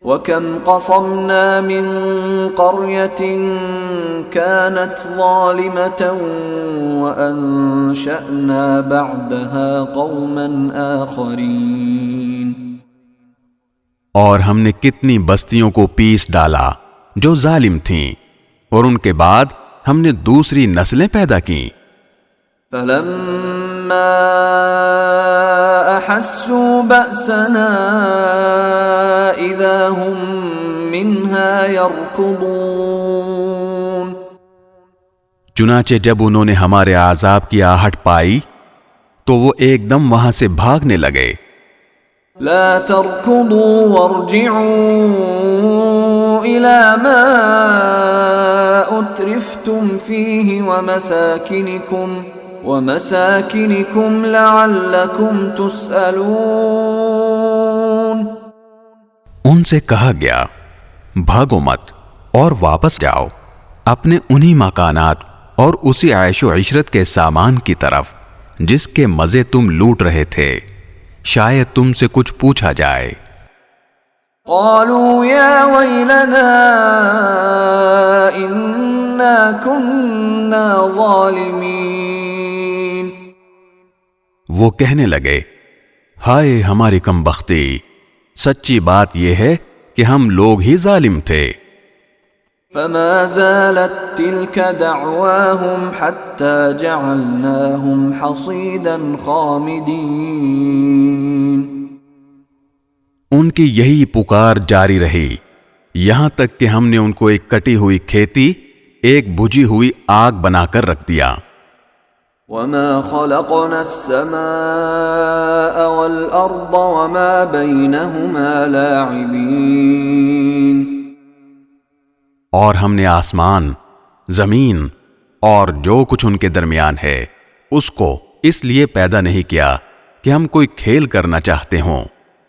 وَكَمْ قَصَمْنَا مِنْ قَرْيَةٍ كَانَتْ ظَالِمَةً وَأَنشَأْنَا بَعْدَهَا قَوْمًا آخَرِينَ۔ اور ہم نے کتنی بستیوں کو پیس ڈالا جو ظالم تھیں، اور ان کے بعد ہم نے دوسری نسلیں پیدا کیں۔ فَلَمَّا أَحَسُّوا بَأْسَنَا إِذَا هُمْ مِنْهَا يَرْكُضُونَ۔ چنانچہ جب انہوں نے ہمارے عذاب کی آہٹ پائی تو وہ ایک دم وہاں سے بھاگنے لگے۔ لا تركضوا وارجعوا إلى ما أترفتم فيه ومساكنكم لعلكم تسألون۔ ان سے کہا گیا بھاگو مت اور واپس جاؤ اپنے انہی مکانات اور اسی عیش و عشرت کے سامان کی طرف جس کے مزے تم لوٹ رہے تھے، شاید تم سے کچھ پوچھا جائے۔ قالوا يا ويلنا إنا كنا ظالمين۔ وہ کہنے لگے ہائے ہماری کم بختی، سچی بات یہ ہے کہ ہم لوگ ہی ظالم تھے۔ فما زالت تلك دعواهم حتى جعلناهم حصيدا خامدين۔ ان کی یہی پکار جاری رہی یہاں تک کہ ہم نے ان کو ایک کٹی ہوئی کھیتی، ایک بجھی ہوئی آگ بنا کر رکھ دیا۔ وما خلقنا السماء والأرض وما بينهما لاعبين۔ اور ہم نے آسمان، زمین اور جو کچھ ان کے درمیان ہے اس کو اس لیے پیدا نہیں کیا کہ ہم کوئی کھیل کرنا چاہتے ہوں۔